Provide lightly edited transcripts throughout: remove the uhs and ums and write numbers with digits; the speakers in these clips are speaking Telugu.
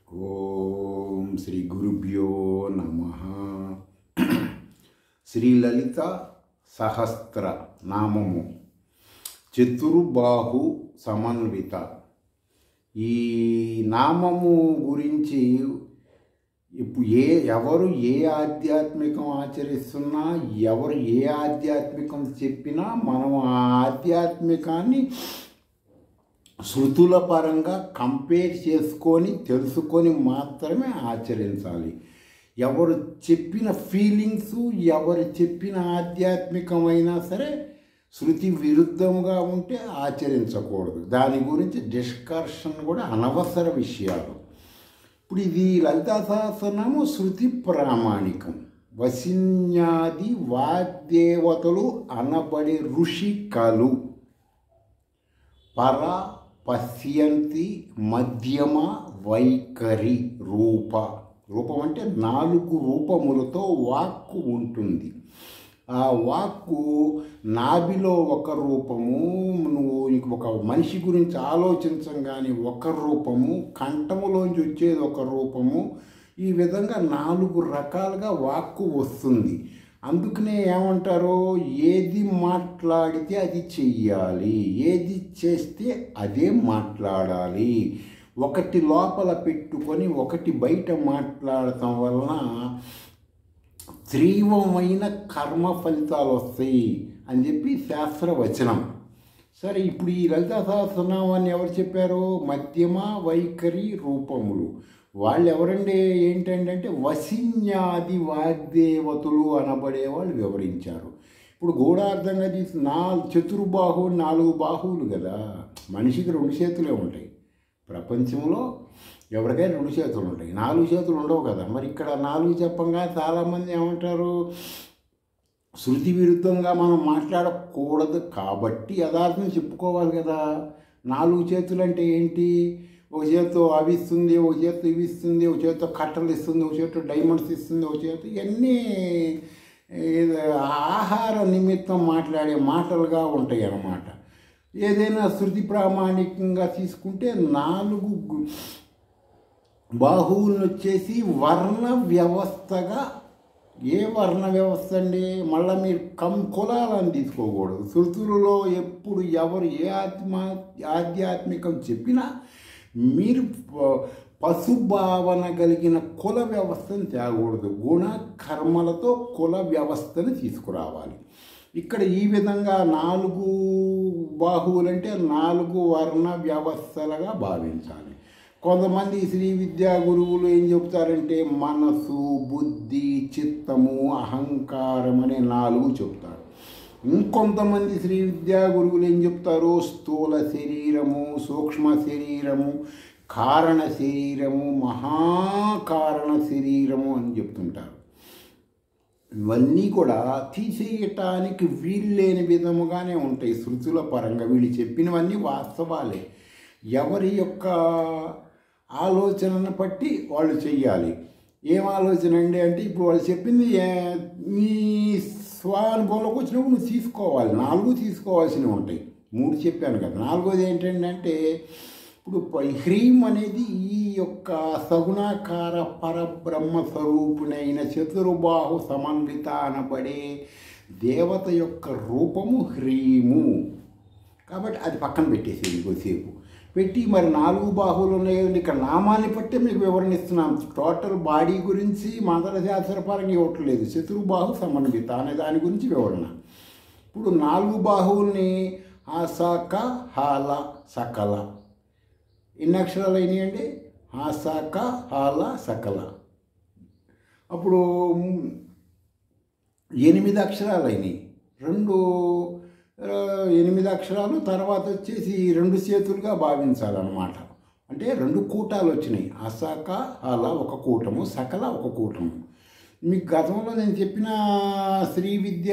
ఓం శ్రీ గురుభ్యో నమః. శ్రీ లలిత సహస్ర నామము చతుర్బాహు సమన్విత. ఈ నామము గురించి ఇప్పుడు ఎవరు ఏ ఆధ్యాత్మికం ఆచరిస్తున్నా, ఎవరు ఏ ఆధ్యాత్మికం చెప్పినా మనం ఆ ఆధ్యాత్మికాన్ని శృతుల పరంగా కంపేర్ చేసుకొని తెలుసుకొని మాత్రమే ఆచరించాలి. ఎవరు చెప్పిన ఫీలింగ్స్, ఎవరు చెప్పిన ఆధ్యాత్మికమైనా సరే శృతి విరుద్ధంగా ఉంటే ఆచరించకూడదు. దాని గురించి డిస్కషన్ కూడా అనవసర విషయాలు. ఇప్పుడు ఇది లలితా సహస్రనామం శృతి ప్రామాణికం. వసిన్యాది వాగ్దేవతలు అనబడే ఋషికలు పర పశ్యంతి మధ్యమ వైఖరి రూపం అంటే 4 రూపములతో వాక్కు ఉంటుంది. ఆ వాక్కు నాభిలో ఒక రూపము, నువ్వు ఒక మనిషి గురించి ఆలోచించగానే ఒక రూపము, కంఠములోంచి వచ్చేది ఒక రూపము, ఈ విధంగా 4 రకాలుగా వాక్కు వస్తుంది. అందుకనే ఏమంటారు, ఏది మాట్లాడితే అది చెయ్యాలి, ఏది చేస్తే అదే మాట్లాడాలి. ఒకటి లోపల పెట్టుకొని ఒకటి బయట మాట్లాడటం వలన తీవ్రమైన కర్మ ఫలితాలు వస్తాయి అని చెప్పి శాస్త్రవచనం. సరే, ఇప్పుడు ఈ లలితా సహస్రనామాన్ని ఎవరు చెప్పారు? మధ్యమ వైఖరి రూపములు. వాళ్ళు ఎవరండి? ఏంటంటే వసిన్యాది వాగ్దేవతలు అనబడే వాళ్ళు వివరించారు. ఇప్పుడు గూఢార్థంగా తీసి చతుర్బాహు 4 బాహువులు కదా. మనిషికి 2 చేతులే ఉంటాయి. ప్రపంచంలో ఎవరికైనా 2 చేతులు ఉంటాయి, 4 చేతులు ఉండవు కదా. మరి ఇక్కడ 4 చెప్పంగా చాలామంది ఏమంటారు, శృతి విరుద్ధంగా మనం మాట్లాడకూడదు కాబట్టి యథార్థం చెప్పుకోవాలి కదా. 4 చేతులు అంటే ఏంటి? ఒక చేతితో అవి ఇస్తుంది, ఒక చేతితో ఇవి ఇస్తుంది, ఒక చేతితో కట్టలు ఇస్తుంది, ఒక చేతితో డైమండ్స్ ఇస్తుంది, ఒక చేతితో ఇవన్నీ ఆహార నిమిత్తం మాట్లాడే మాటలుగా ఉంటాయి అన్నమాట. ఏదైనా శృతి ప్రామాణికంగా తీసుకుంటే 4 బాహువులను వచ్చేసి వర్ణ వ్యవస్థగా. ఏ వర్ణ వ్యవస్థ అండి? మళ్ళీ మీరు కులాలను తీసుకోకూడదు. శృతులలో ఎప్పుడు ఎవరు ఏ ఆధ్యాత్మికం చెప్పినా మీరు పశుభావన కలిగిన కుల వ్యవస్థను తేకూడదు. గుణ కర్మలతో కుల వ్యవస్థను తీసుకురావాలి. ఇక్కడ ఈ విధంగా 4 బాహువులంటే 4 వర్ణ వ్యవస్థలుగా భావించాలి. కొంతమంది శ్రీ విద్యా గురువులు ఏం చెప్తారంటే మనసు, బుద్ధి, చిత్తము, అహంకారం అనే 4 చెప్తారు. ఇంకొంతమంది శ్రీ విద్యా గురువులు ఏం చెప్తారు? స్థూల శరీరము, సూక్ష్మ శరీరము, కారణ శరీరము, మహాకారణ శరీరము అని చెప్తుంటారు. ఇవన్నీ కూడా తీసేయటానికి వీల్లేని విధముగానే ఉంటాయి శృతుల పరంగా. వీళ్ళు చెప్పినవన్నీ వాస్తవాలే. ఎవరి యొక్క ఆలోచనను బట్టి వాళ్ళు చెయ్యాలి. ఏం ఆలోచన అండి అంటే, ఇప్పుడు వాళ్ళు చెప్పింది మీ స్వానుభవంలోకి వచ్చినప్పుడు నువ్వు తీసుకోవాలి. 4 తీసుకోవాల్సినవి ఉంటాయి. 3 చెప్పాను కదా. 4వది ఏంటంటే, ఇప్పుడు హ్రీం అనేది ఈ యొక్క సగుణాకార పరబ్రహ్మ స్వరూపునైన చతుర్బాహు సమన్విత అనబడే దేవత యొక్క రూపము హ్రీము. కాబట్టి అది పక్కన పెట్టేసేది కొద్దిసేపు పెట్టి, మరి 4 బాహువులు ఉన్నాయండి. ఇక్కడ నామాన్ని బట్టే మీకు వివరణ ఇస్తున్నాం. టోటల్ బాడీ గురించి మంత్రశాస్త్రపరంగా ఇవ్వట్లేదు. చతుర్బాహు సమన్విత అనే దాని గురించి వివరణ. ఇప్పుడు 4 బాహువుల్ని ఆసాక హాల సకల. ఎన్ని అక్షరాలు అయినాయండి? ఆసాక హాల సకల. అప్పుడు 8 అక్షరాలు అయినాయి. 8 అక్షరాలు. తర్వాత వచ్చేసి 2 చేతులుగా భావించాలన్నమాట. అంటే 2 కూటాలు వచ్చినాయి. అసాక హాల ఒక కూటము, సకల ఒక కూటము. మీకు గతంలో నేను చెప్పిన శ్రీ విద్య,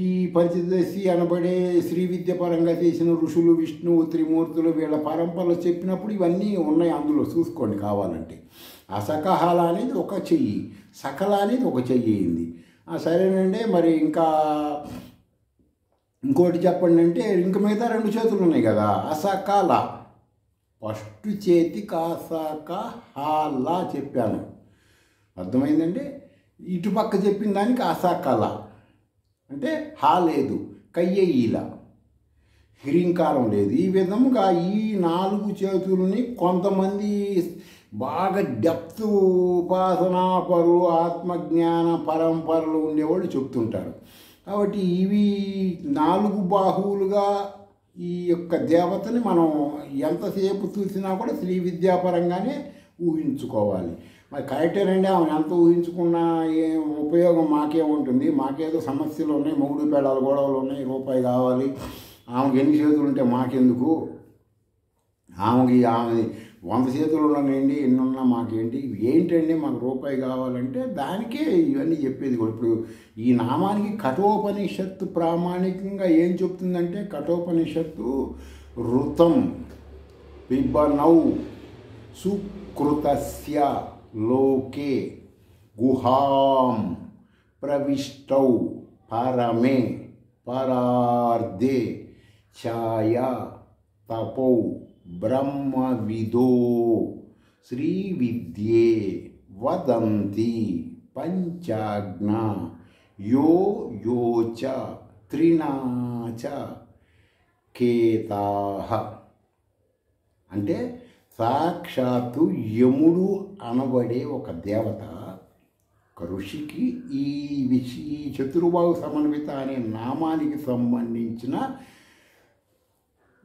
ఈ పంచదశి అనబడే శ్రీ విద్య పరంగా చేసిన ఋషులు, విష్ణువు, త్రిమూర్తులు వీళ్ళ పరంపరలో చెప్పినప్పుడు ఇవన్నీ ఉన్నాయి. అందులో చూసుకోండి కావాలంటే. అసకహాల అనేది ఒక చెయ్యి, సకల అనేది ఒక చెయ్యి అయింది. సరేనండి, మరి ఇంకా ఇంకోటి చెప్పండి అంటే, ఇంక మిగతా 2 చేతులు ఉన్నాయి కదా. అసకాల ఫస్ట్ చేతి కాసాక హాలా చెప్పాను, అర్థమైందండి. ఇటుపక్క చెప్పిన దానికి ఆసాకల అంటే హా లేదు, కయ్యే ఈలా, హ్రీంకారం లేదు. ఈ విధముగా ఈ 4 చేతులని కొంతమంది బాగా డెప్త్ ఉపాసనా పరులు, ఆత్మజ్ఞాన పరంపరలు ఉండేవాళ్ళు చెప్తుంటారు. కాబట్టి ఇవి 4 బాహువులుగా ఈ యొక్క దేవతని మనం ఎంతసేపు చూసినా కూడా శ్రీ విద్యాపరంగానే ఊహించుకోవాలి. మరి కరెక్టేనండి, ఆమె ఎంత ఊహించుకున్నా ఏం ఉపయోగం మాకేముంటుంది? మాకేదో సమస్యలు ఉన్నాయి, మొగుడు పేడాలు గొడవలు ఉన్నాయి, రూపాయి కావాలి, ఆమెకి ఎన్ని చేతులు ఉంటే మాకెందుకు? ఆమె 100 చేతులు ఉన్నాయండి, ఎన్ని ఉన్నా మాకేంటి? ఏంటండి మాకు రూపాయి కావాలంటే దానికే ఇవన్నీ చెప్పేది కూడా. ఇప్పుడు ఈ నామానికి కఠోపనిషత్తు ప్రామాణికంగా ఏం చెప్తుందంటే, కఠోపనిషత్తు ఋతం పిబనౌ సుకృతస్య లోకే గుహాం ప్రవిష్టౌ పరమే పరార్ధే ఛాయా తపౌ బ్రహ్మవిదో శ్రీవిద్యే వదంతి పంచాజ్ఞ యో యోచ త్రినాచ కేతాః. అంటే సాక్షాత్తు యముడు అనబడే ఒక దేవత, ఒక ఋషికి ఈ చతుర్బాహు సమన్విత అనే నామానికి సంబంధించిన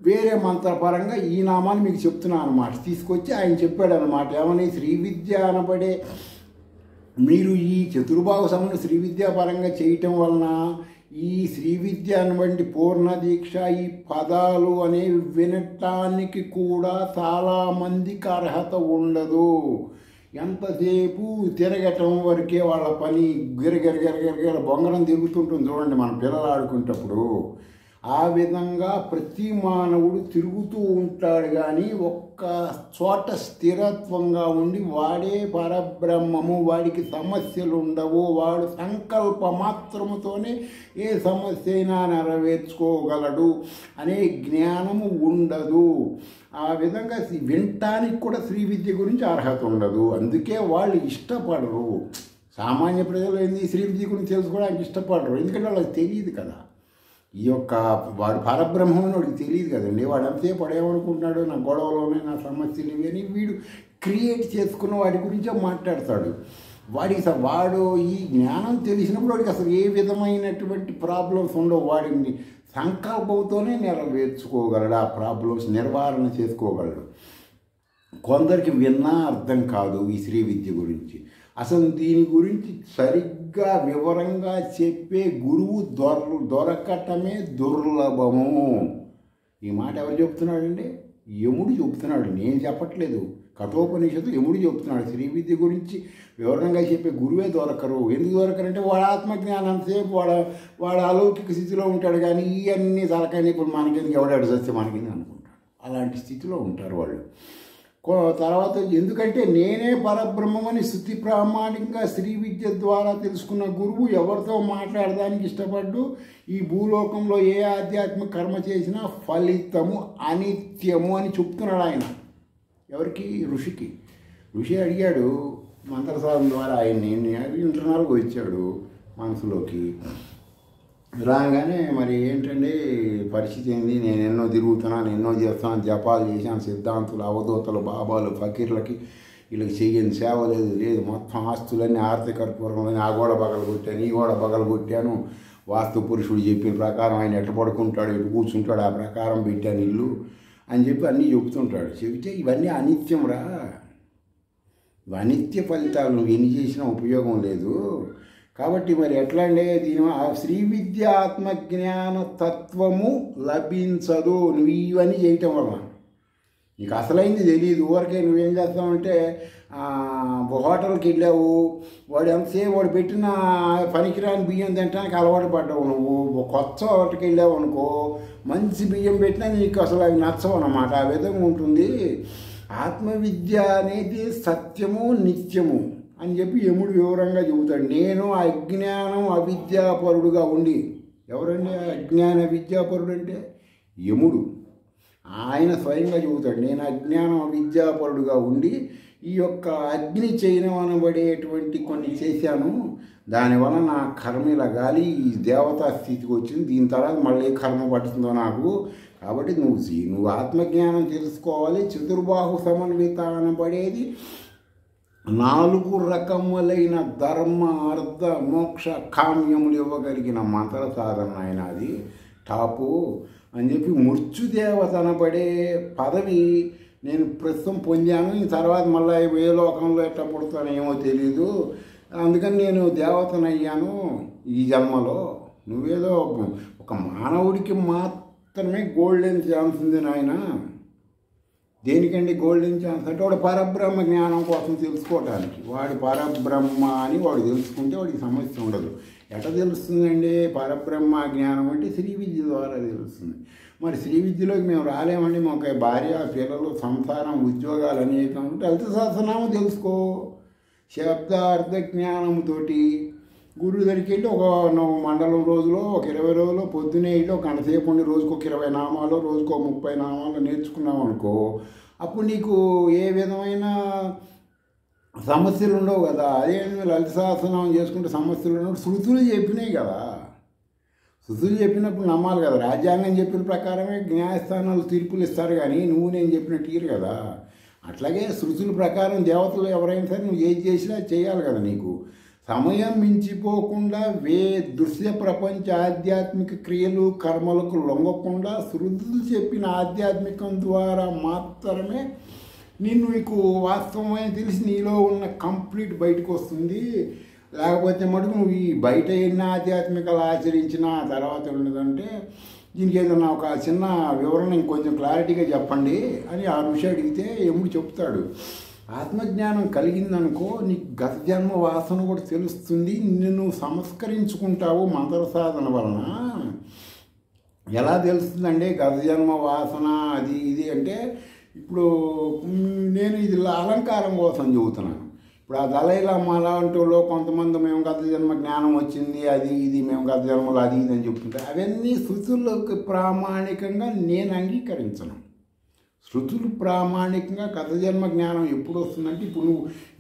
వేరే మంత్రపరంగా ఈ నామాన్ని మీకు చెప్తున్నాను అనమాట. తీసుకొచ్చి ఆయన చెప్పాడు అనమాట. ఏమని? శ్రీ విద్య అనబడే మీరు ఈ చతుర్బాహు సమన్వయ శ్రీ విద్యాపరంగా చేయటం వలన ఈ శ్రీ విద్య అనబడి పూర్ణ దీక్ష, ఈ పదాలు అనేవి వినటానికి కూడా చాలామందికి అర్హత ఉండదు. ఎంతసేపు తిరగటం వరకే వాళ్ళ పని. గిరగిర బొంగరం తిరుగుతుంటుంది చూడండి మన పిల్లలు ఆడుకునేటప్పుడు. ఆ విధంగా ప్రతి మానవుడు తిరుగుతూ ఉంటాడు, కానీ ఒక్క చోట స్థిరత్వంగా ఉండి వాడే పరబ్రహ్మము, వాడికి సమస్యలు ఉండవు, వాడు సంకల్ప మాత్రముతోనే ఏ సమస్య అయినా నెరవేర్చుకోగలడు అనే జ్ఞానము ఉండదు. ఆ విధంగా వినటానికి కూడా శ్రీ విద్య గురించి అర్హత ఉండదు. అందుకే వాళ్ళు ఇష్టపడరు. సామాన్య ప్రజలు ఏంది శ్రీ విద్య గురించి తెలుసుకోవడానికి ఇష్టపడరు, ఎందుకంటే వాళ్ళకి తెలియదు కదా. ఈ యొక్క వాడు పరబ్రహ్మం వాడికి తెలియదు కదండి. వాడు అంతసేపు పడేమనుకుంటున్నాడు, నా గొడవలోనే నా సమస్యలు ఇవి అని వీడు క్రియేట్ చేసుకున్న వాటి గురించే మాట్లాడతాడు. వాడు ఈ జ్ఞానం తెలిసినప్పుడు వాడికి అసలు ఏ విధమైనటువంటి ప్రాబ్లమ్స్ ఉండవు. వాడిని సంకల్పంతోనే నెరవేర్చుకోగలడు, ఆ ప్రాబ్లమ్స్ నిర్వహణ చేసుకోగలడు. కొందరికి విన్నా అర్థం కాదు ఈ శ్రీ విద్య గురించి. అసలు దీని గురించి సరిగ్గా వివరంగా చెప్పే గురువు దొరకటమే దుర్లభము. ఈ మాట ఎవరు చెప్తున్నాడండి? యముడు చెప్తున్నాడు, నేను చెప్పట్లేదు. కఠోపనిషత్తు యముడు చెప్తున్నాడు. శ్రీ విద్య గురించి వివరంగా చెప్పే గురువే దొరకరు. ఎందుకు దొరకరంటే వాడు ఆత్మజ్ఞానం అంతసేపు వాడు అలౌకిక స్థితిలో ఉంటాడు, కానీ ఇవన్నీ తలకాయని ఇప్పుడు మనకెందుకు ఎవడాడు సత్యం మనకి అనుకుంటాడు. అలాంటి స్థితిలో ఉంటారు వాళ్ళు. తర్వాత ఎందుకంటే నేనే పరబ్రహ్మమని స్థుతి ప్రామాణికంగా శ్రీ విద్య ద్వారా తెలుసుకున్న గురువు ఎవరితో మాట్లాడడానికి ఇష్టపడ్డు ఈ భూలోకంలో ఏ ఆధ్యాత్మిక కర్మ చేసినా ఫలితము అనిత్యము అని చెప్తున్నాడు ఆయన. ఎవరికి? ఋషికి. ఋషి అడిగాడు మంత్రసాధన ద్వారా ఆయన్ని ఇంటర్నల్గా వచ్చాడు మనసులోకి. రాగానే మరి ఏంటండి పరిస్థితి ఏంది? నేను ఎన్నో తిరుగుతున్నాను, ఎన్నో చేస్తున్నాను, జపాలు చేశాను, సిద్ధాంతులు, అవధూతలు, బాబాలు, ఫకీర్లకి వీళ్ళకి చెయ్యని సేవ లేదు. మొత్తం ఆస్తులన్నీ ఆర్థిక కర్పూరంలోని ఆ గోడ బగలు కొట్టాను, ఈ గోడ బగలు కొట్టాను, వాస్తు పురుషుడు చెప్పిన ప్రకారం ఆయన ఎట్ట పడుకుంటాడు, ఎటు కూర్చుంటాడు, ఆ ప్రకారం పెట్టాను ఇల్లు అని చెప్పి అన్నీ చెబుతుంటాడు. చెబితే ఇవన్నీ అనిత్యం రా, ఇవి అనిత్య ఫలితాలు, నువ్వు ఎన్ని చేసినా ఉపయోగం లేదు. కాబట్టి మరి ఎట్లా అంటే దీని శ్రీ విద్య ఆత్మజ్ఞాన తత్వము లభించదు నువ్వు ఇవన్నీ చేయటం వలన. నీకు అసలైంది తెలియదు. ఊరికే నువ్వేం చేస్తావంటే హోటల్కి వెళ్ళావు, వాడు ఎంతసేపు వాడు పెట్టిన పనికిరాని బియ్యం తినడానికి అలవాటు పడ్డావు. నువ్వు కొత్త హోటల్కి వెళ్ళావు అనుకో, మంచి బియ్యం పెట్టినా నీకు అసలు అవి నచ్చవు అన్నమాట. ఆ విధంగా ఉంటుంది. ఆత్మవిద్య అనేది సత్యము నిత్యము అని చెప్పి యముడు వివరంగా చెబుతాడు. నేను అజ్ఞానం అవిద్యాపరుడుగా ఉండి, ఎవరండి అజ్ఞాన విద్యాపరుడు అంటే? యముడు. ఆయన స్వయంగా చెబుతాడు, నేను అజ్ఞానం విద్యాపరుడుగా ఉండి ఈ యొక్క అగ్ని చైనం అనబడేటువంటి కొన్ని చేశాను, దానివల్ల నా కర్మ ఇలా గాలి ఈ దేవతా స్థితికి వచ్చింది, దీని తర్వాత మళ్ళీ కర్మ పడుతుందో నాకు. కాబట్టి నువ్వు ఆత్మజ్ఞానం తెలుసుకోవాలి. చతుర్బాహు సమన్విత అనబడేది 4 రకములైన ధర్మ అర్థ మోక్ష కామ్యములు ఇవ్వగలిగిన మంత్ర సాధన ఆయన, అది టాపు అని చెప్పి. మృత్యుదేవత అనబడే పదవి నేను ప్రస్తుతం పొందాను, ఈ తర్వాత మళ్ళీ ఏ లోకంలో ఎట్లా పుడతానో ఏమో తెలీదు, అందుకని నేను దేవతనయ్యాను ఈ జన్మలో. నువ్వేదో ఒక మానవుడికి మాత్రమే గోల్డెన్ ఛాన్స్ ఉంది నాయన. దేనికండి గోల్డెన్ ఛాన్స్ అంటే వాడు పరబ్రహ్మ జ్ఞానం కోసం తెలుసుకోవటానికి. వాడు పరబ్రహ్మ అని వాడు తెలుసుకుంటే వాడికి సమస్య ఉండదు. ఎట్లా తెలుస్తుందండి పరబ్రహ్మ జ్ఞానం అంటే? శ్రీ విద్య ద్వారా తెలుస్తుంది. మరి శ్రీ విద్యలోకి మేము రాలేమండి, మాకు భార్య పిల్లలు సంసారం ఉద్యోగాలు అనేకం ఉంటే లలిత సహస్రనామం తెలుసుకో. శబ్దార్థ జ్ఞానంతో గురువు దగ్గరికి వెళ్ళి ఒక మండలం రోజులో ఒక 20 రోజులు పొద్దునే వెళ్ళి ఒక గంటసేపు ఉండి రోజుకు ఒక 20 నామాలు రోజుకో 30 నామాలు నేర్చుకున్నాం అనుకో, అప్పుడు నీకు ఏ విధమైన సమస్యలు ఉండవు కదా. అదే లలిత సహస్రనామం చేసుకుంటే సమస్యలు ఉండవు. శృతులు చెప్పినాయి కదా, శృతులు చెప్పినప్పుడు నమ్మాలి కదా. రాజ్యాంగం చెప్పిన ప్రకారమే న్యాయస్థానాలు తీర్పులు ఇస్తారు, కానీ నువ్వు నేను చెప్పినట్టు తీరు కదా. అట్లాగే శృతుల ప్రకారం దేవతలు ఎవరైనా సరే నువ్వు ఏది చేసినా చేయాలి కదా. నీకు సమయం మించిపోకుండా దృశ్య ప్రపంచ ఆధ్యాత్మిక క్రియలు కర్మలకు లొంగకుండా శృతులు చెప్పిన ఆధ్యాత్మికం ద్వారా మాత్రమే నీకు వాస్తవమైన తెలిసి నీలో ఉన్న కంప్లీట్ బయటకు వస్తుంది. లేకపోతే మటుకు నువ్వు ఈ బయట ఎన్ని ఆధ్యాత్మికలు ఆచరించినా తర్వాత ఉండదంటే, దీనికి ఏదన్నా ఒక చిన్న వివరణ ఇంకొంచెం క్లారిటీగా చెప్పండి అని ఆ ఋషి అడిగితే యముడు చెప్తాడు. ఆత్మజ్ఞానం కలిగిందనుకో నీకు గత జన్మ వాసన కూడా తెలుస్తుంది, నిన్ను సంస్కరించుకుంటావు మంత్ర సాధన వలన. ఎలా తెలుస్తుందండి గత జన్మ వాసన అది ఇది అంటే? ఇప్పుడు నేను ఇది అలంకారం కోసం చెబుతున్నాను. ఇప్పుడు ఆ దళైలామా లాంటి వాళ్ళు కొంతమంది మేము గత జన్మ జ్ఞానం వచ్చింది అది ఇది, మేము గత జన్మలో అది ఇది అని చెప్తుంటే అవన్నీ శృతులకు ప్రామాణికంగా నేను అంగీకరించను. శృతులు ప్రామాణికంగా గత జన్మ జ్ఞానం ఎప్పుడు వస్తుందంటే, ఇప్పుడు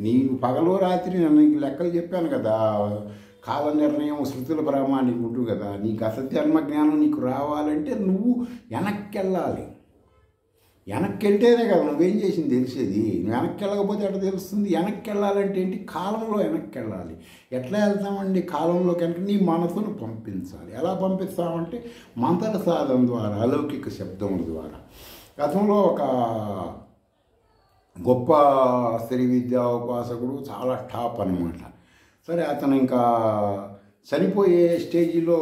నీకు పగలో రాత్రి నేను నీకు లెక్కలు చెప్పాను కదా, కాల నిర్ణయం శృతుల ప్రామాణికం ఉంటుంది కదా. నీ గత జన్మ జ్ఞానం నీకు రావాలంటే నువ్వు వెనక్కి వెళ్ళాలి. వెనక్కి వెళ్తేనే కదా నువ్వేం చేసింది తెలిసేది. నువ్వు వెనక్కి వెళ్ళకపోతే ఎట్లా తెలుస్తుంది? వెనక్కి వెళ్ళాలంటే ఏంటి? కాలంలో వెనక్కి వెళ్ళాలి. ఎట్లా వెళ్తామండి కాలంలోకి? వెనక్కి నీ మనసును పంపించాలి. ఎలా పంపిస్తామంటే మంత్ర సాధన ద్వారా, అలౌకిక శబ్దముల ద్వారా. గతంలో ఒక గొప్ప శ్రీ విద్యా ఉపాసకుడు, చాలా టాప్ అనమాట. సరే అతను ఇంకా చనిపోయే స్టేజీలో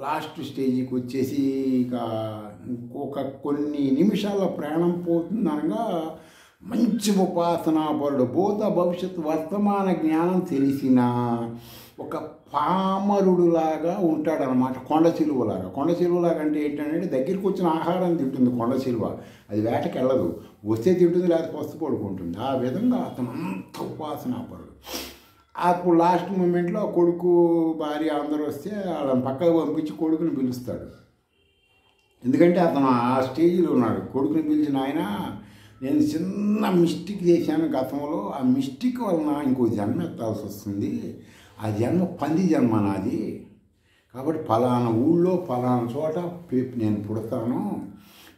లాస్ట్ స్టేజీకి వచ్చేసి ఇక కొన్ని నిమిషాల ప్రాణం పోతుందనగా మంచి ఉపాసనాపరుడు, భూత భవిష్యత్తు వర్తమాన జ్ఞానం తెలిసిన ఒక పామరుడులాగా ఉంటాడనమాట. కొండ చిలువలాగా. కొండ చిలువలాగా అంటే ఏంటంటే దగ్గరికి వచ్చిన ఆహారం తింటుంది కొండ చిలువ, అది వేటకి వెళ్ళదు. వస్తే తింటుంది, లేకపోతే పస్తు పడుకుంటుంది. ఆ విధంగా అతను అంత ఉపాసనాపరుడు. అప్పుడు లాస్ట్ మూమెంట్లో కొడుకు భార్య అందరూ వస్తే వాళ్ళని పక్కకు పంపించి కొడుకుని పిలుస్తాడు. ఎందుకంటే అతను ఆ స్టేజ్లో ఉన్నాడు. కొడుకుని పిలిచిన ఆయన, నేను చిన్న మిస్టేక్ చేశాను గతంలో, ఆ మిస్టేక్ వలన ఇంకో జన్మ ఎత్తాల్సి వస్తుంది. ఆ జన్మ పంది జన్మ నాది, కాబట్టి ఫలానా ఊళ్ళో ఫలానా చోట నేను పుడతాను.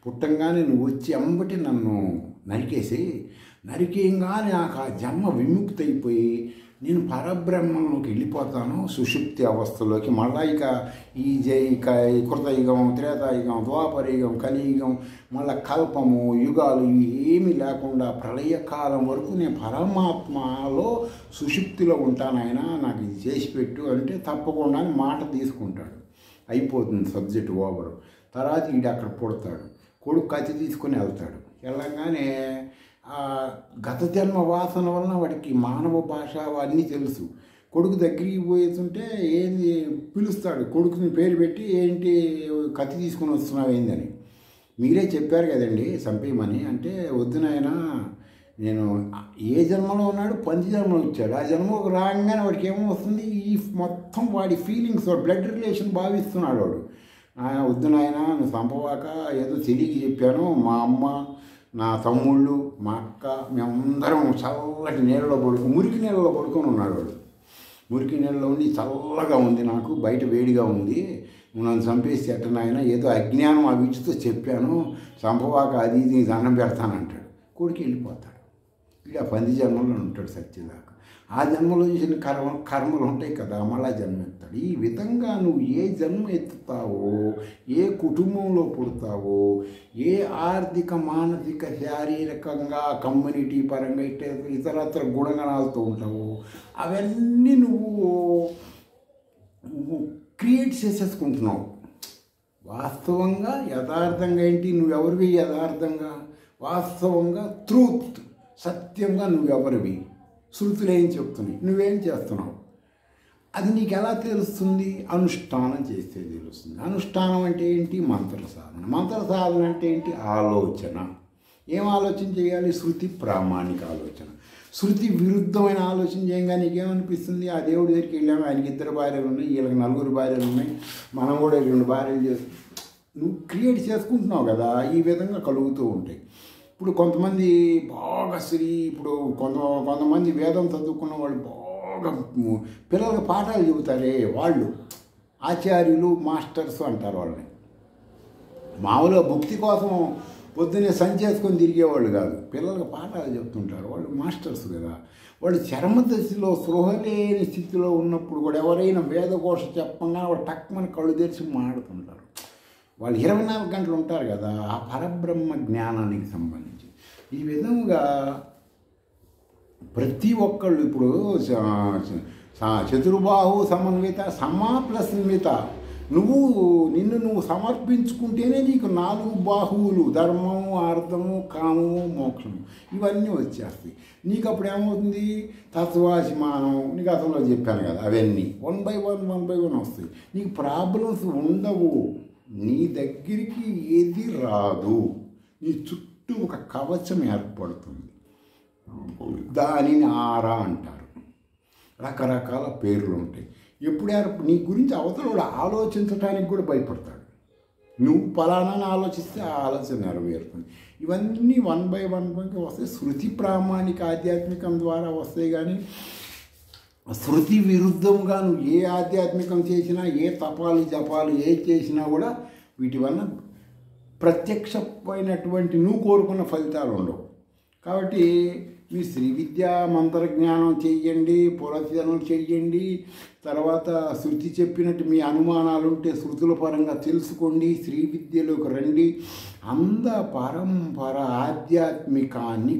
పుట్టంగానే నువ్వు వచ్చి ఎంబటి నన్ను నరికేయంగానే నాకు ఆ జన్మ విముక్తి అయిపోయి నేను పరబ్రహ్మంలోకి వెళ్ళిపోతాను, సుషుప్తి అవస్థలోకి. మళ్ళా ఇక కృతయుగం, త్రేతాయుగం, ద్వాపరయుగం, కలియుగం, మళ్ళా కల్పము, యుగాలు ఏమీ లేకుండా ప్రళయకాలం వరకు నేను పరమాత్మలో సుషుప్తిలో ఉంటానైనా, నాకు ఇది చేసి పెట్టు అంటే తప్పకుండా మాట తీసుకుంటాడు. అయిపోతుంది సబ్జెక్ట్ ఓవర్. తర్వాత ఈడు అక్కడ పుడతాడు. కొడుకు కత్తి తీసుకొని వెళ్తాడు. వెళ్ళంగానే గత జన్మ వాసన వలన వాడికి మానవ భాష అవన్నీ తెలుసు. కొడుకు దగ్గరికి పోతుంటే ఏంది పిలుస్తాడు, కొడుకుని పేరు పెట్టి, ఏంటి కత్తి తీసుకొని వస్తున్నావు ఏందని. మీరే చెప్పారు కదండి చంపేయమని. అంటే వద్దు నాయనా, నేను ఏ జన్మలో ఉన్నాడు, పంది జన్మలో వచ్చాడు. ఆ జన్మకు రాగానే వాడికి ఏమో వస్తుంది, ఈ మొత్తం వాడి ఫీలింగ్స్, వాడు బ్లడ్ రిలేషన్ భావిస్తున్నాడు. వాడు వద్దు నాయన నువ్వు చంపవాక, ఏదో తెలియక చెప్పాను. మా అమ్మ, నా తమ్ముళ్ళు, మా అక్క, మేమందరం చల్లటి నీళ్ళలో మురికి నీళ్ళలో పడుకొని ఉన్నాడు వాడు. మురికి నీళ్ళలో ఉండి చల్లగా ఉంది, నాకు బయట వేడిగా ఉంది, నన్ను చంపేసి ఎట్టనాయన, ఏదో అజ్ఞానం ఆ విచ్చితో చెప్పాను, చంపవాక అది ఇది దండం పెడతానంటాడు. కొడుకు వెళ్ళిపోతాడు. ఇలా 10 జన్మలో ఉంటాడు సత్యదాకా. ఆ జన్మలో చేసిన కర్మలు ఉంటాయి కదా, మళ్ళా జన్మ ఎత్తాడు. ఈ విధంగా నువ్వు ఏ జన్మ ఎత్తుతావో, ఏ కుటుంబంలో పుడతావో, ఏ ఆర్థిక, మానసిక, శారీరకంగా, కమ్యూనిటీ పరంగా ఇతరత్ర గుణగణాలతో ఉంటావో, అవన్నీ నువ్వు క్రియేట్ చేసేసుకుంటున్నావు. వాస్తవంగా యథార్థంగా ఏంటి, నువ్వెవరివి యథార్థంగా, వాస్తవంగా ట్రూత్, సత్యంగా నువ్వెవరివి, శృతులు ఏం చెప్తున్నాయి, నువ్వేం చేస్తున్నావు, అది నీకు ఎలా తెలుస్తుంది? అనుష్ఠానం చేస్తే తెలుస్తుంది. అనుష్ఠానం అంటే ఏంటి? మంత్ర సాధన. మంత్ర సాధన అంటే ఏంటి? ఆలోచన. ఏం ఆలోచన చేయాలి? శృతి ప్రామాణిక ఆలోచన. శృతి విరుద్ధమైన ఆలోచన చేయంగా నీకేమనిపిస్తుంది? ఆ దేవుడి దగ్గరికి వెళ్ళాము, ఆయనకి 2 భార్యలు ఉన్నాయి, వీళ్ళకి 4 భార్యలు ఉన్నాయి, మనం కూడా 2 భార్యలు చేసి నువ్వు క్రియేట్ చేసుకుంటున్నావు కదా. ఈ విధంగా కలుగుతూ ఉంటాయి. ఇప్పుడు కొంతమంది బాగా ఇప్పుడు కొంతమంది వేదం చదువుకున్న వాళ్ళు బాగా పిల్లలకు పాఠాలు చెబుతారే, వాళ్ళు ఆచార్యులు, మాస్టర్స్ అంటారు వాళ్ళని. మామూలుగా భక్తి కోసం పొద్దున్నే సంచేసుకొని తిరిగేవాళ్ళు కాదు, పిల్లలకు పాఠాలు చెప్తుంటారు, వాళ్ళు మాస్టర్స్ కదా. వాళ్ళు చర్మదశలో స్పృహ లేని స్థితిలో ఉన్నప్పుడు కూడా ఎవరైనా వేదఘోష చెప్పంగా వాళ్ళు టక్మని కళ్ళు తెరిచి మాడుతుంటారు. వాళ్ళు 24 గంటలు ఉంటారు కదా ఆ పరబ్రహ్మ జ్ఞానానికి సంబంధించి. ఈ విధంగా ప్రతి ఒక్కళ్ళు ఇప్పుడు చతుర్బాహు సమన్విత, సమా ప్లస్ మిత, నిన్ను నువ్వు సమర్పించుకుంటేనే నీకు 4 బాహువులు, ధర్మము, అర్థము, కామము, మోక్షము, ఇవన్నీ వచ్చేస్తాయి. నీకు అప్పుడు ఏమవుతుంది? తత్వాభిమానం, నీకు అసలు చెప్పాను కదా, అవన్నీ 1 by 1 వస్తాయి. నీకు ప్రాబ్లమ్స్ ఉండవు, నీ దగ్గరికి ఏది రాదు, నీ చుట్టూ ఒక కవచం ఏర్పడుతుంది. దానిని ఆరా అంటారు. రకరకాల పేర్లు ఉంటాయి. ఎప్పుడు నీ గురించి అవతల ఆలోచించడానికి కూడా భయపడతాడు. నువ్వు ఫలానాని ఆలోచిస్తే ఆ ఆలోచన నెరవేరుతుంది. ఇవన్నీ 1 by 1 వస్తాయి. శృతి ప్రామాణిక ఆధ్యాత్మికం ద్వారా వస్తాయి. కానీ శృతి విరుద్ధంగా నువ్వు ఏ ఆధ్యాత్మికం చేసినా, ఏ తపాలు జపాలు ఏ చేసినా కూడా వీటి వలన ప్రత్యక్షమైనటువంటి నువ్వు కోరుకున్న ఫలితాలు ఉండవు. కాబట్టి మీ శ్రీ విద్యా మంత్రజ్ఞానం చెయ్యండి, పురస్చరణలు చెయ్యండి, తర్వాత శృతి చెప్పినట్టు మీ అనుమానాలు ఉంటే శృతుల పరంగా తెలుసుకోండి, శ్రీ విద్యలోకి రండి. పరంపర ఆధ్యాత్మికాన్ని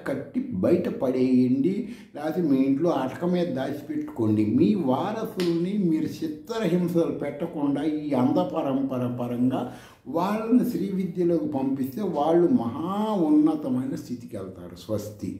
కట్టి బయట పడేయండి. లేకపోతే మీ ఇంట్లో అటక మీద దాచిపెట్టుకోండి. మీ వారసుల్ని మీరు చిత్రహింసలు పెట్టకుండా ఈ పరంపర పరంగా వాళ్ళని శ్రీ విద్యలోకి పంపిస్తే వాళ్ళు మహా ఉన్నతమైన స్థితికి వెళ్తారు. స్వస్తి.